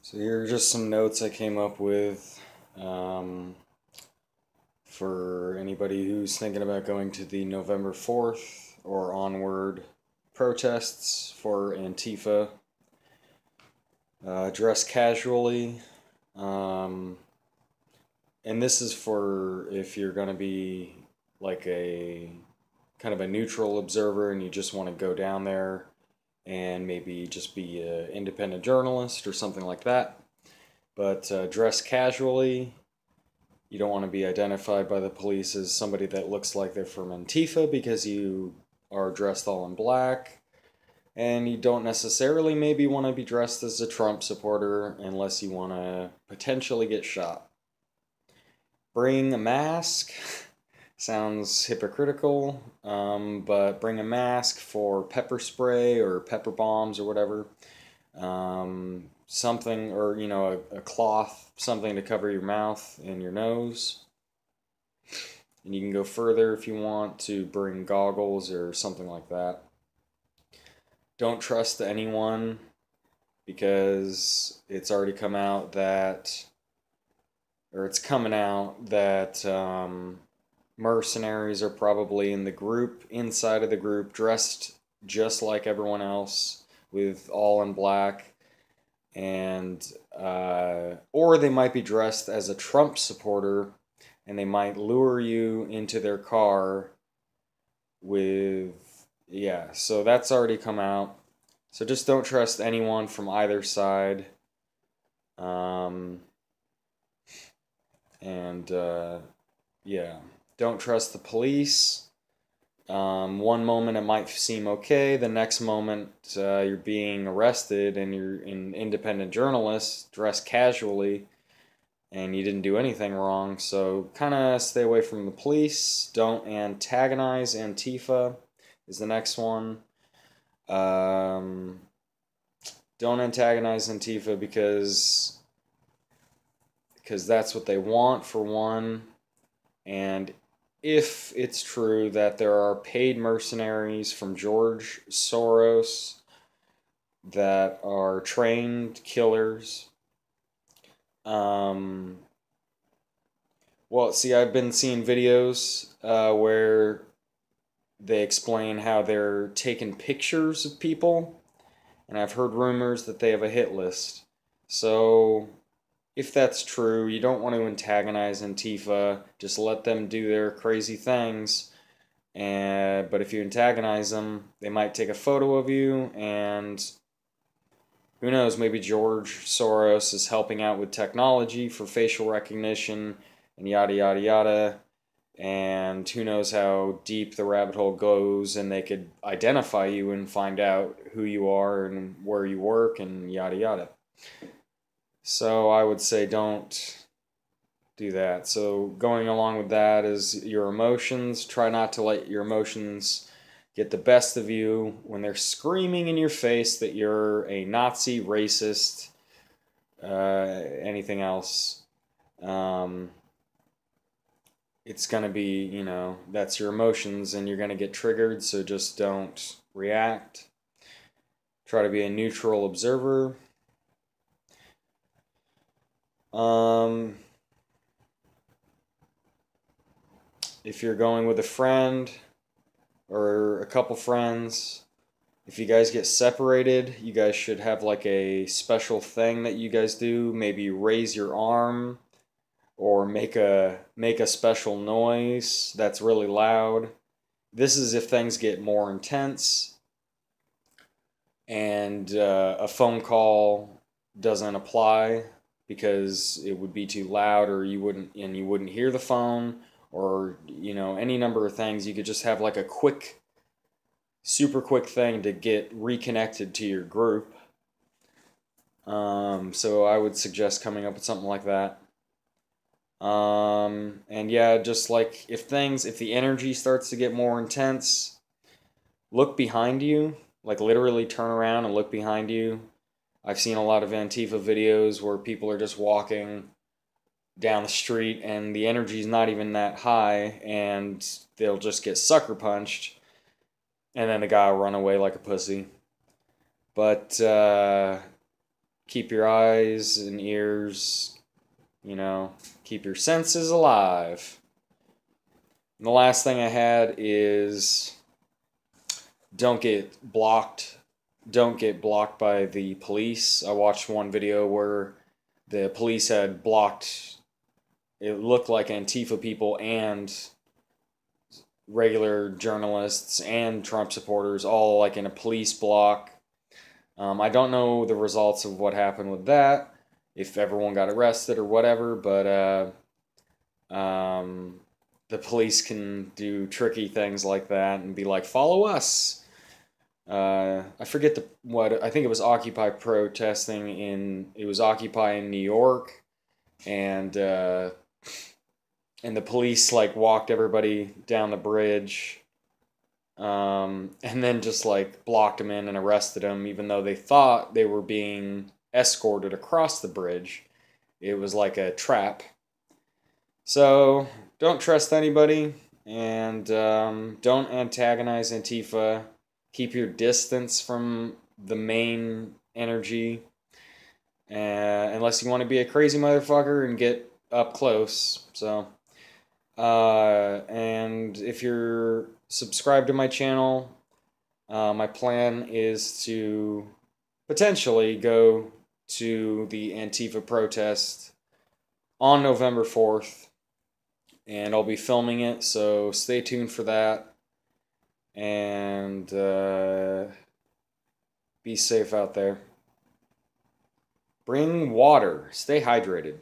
So here are just some notes I came up with um, for anybody who's thinking about going to the November 4th or onward protests for Antifa. Dress casually. Um, and this is for if you're going to be like a kind of a neutral observer and you just want to go down there and maybe just be an independent journalist or something like that. But dress casually. You don't want to be identified by the police as somebody that looks like they're from Antifa because you are dressed all in black. And you don't necessarily maybe want to be dressed as a Trump supporter unless you want to potentially get shot. Bring a mask. Sounds hypocritical, but bring a mask for pepper spray or pepper bombs or whatever. Something, or a cloth, something to cover your mouth and your nose. And you can go further if you want to bring goggles or something like that. Don't trust anyone because it's already come out that, or it's coming out that mercenaries are probably in the group, inside of the group, dressed just like everyone else with all in black. And or they might be dressed as a Trump supporter and they might lure you into their car with, yeah, so that's already come out. So just don't trust anyone from either side. And yeah, don't trust the police. One moment it might seem okay, the next moment you're being arrested and you're an independent journalist dressed casually and you didn't do anything wrong. So kind of stay away from the police. Don't antagonize Antifa is the next one. Don't antagonize Antifa because that's what they want, for one. And if it's true that there are paid mercenaries from George Soros that are trained killers, well, see, I've been seeing videos where they explain how they're taking pictures of people, and I've heard rumors that they have a hit list. So if that's true, you don't want to antagonize Antifa. Just let them do their crazy things. But if you antagonize them, they might take a photo of you, and who knows, maybe George Soros is helping out with technology for facial recognition and yada yada yada. And who knows how deep the rabbit hole goes, and they could identify you and find out who you are and where you work and yada yada. So I would say don't do that. So going along with that is your emotions. Try not to let your emotions get the best of you when they're screaming in your face that you're a Nazi, racist, anything else. It's going to be, that's your emotions and you're going to get triggered, so just don't react. Try to be a neutral observer. If you're going with a friend or a couple friends, if you guys get separated, you guys should have like a special thing that you guys do. Maybe raise your arm or make a special noise that's really loud. This is if things get more intense and a phone call doesn't apply because it would be too loud, or you wouldn't hear the phone, or any number of things. You could just have like a quick, super quick thing to get reconnected to your group. So I would suggest coming up with something like that. And yeah, just like if the energy starts to get more intense, look behind you, like literally turn around and look behind you. I've seen a lot of Antifa videos where people are just walking down the street and the energy is not even that high and they'll just get sucker punched and then the guy will run away like a pussy. But keep your eyes and ears, keep your senses alive. And the last thing I had is don't get blocked. Don't get blocked by the police. I watched one video where the police had blocked, it looked like Antifa people and regular journalists and Trump supporters all like in a police block. I don't know the results of what happened with that, if everyone got arrested or whatever, but the police can do tricky things like that and be like, follow us. I forget what, I think it was Occupy protesting it was Occupy in New York, and the police like walked everybody down the bridge, and then just like blocked them in and arrested them, even though they thought they were being escorted across the bridge. It was like a trap. So don't trust anybody, and don't antagonize Antifa. Keep your distance from the main energy, unless you want to be a crazy motherfucker and get up close. So, and if you're subscribed to my channel, my plan is to potentially go to the Antifa protest on November 4th. And I'll be filming it, so stay tuned for that. And be safe out there. Bring water. Stay hydrated.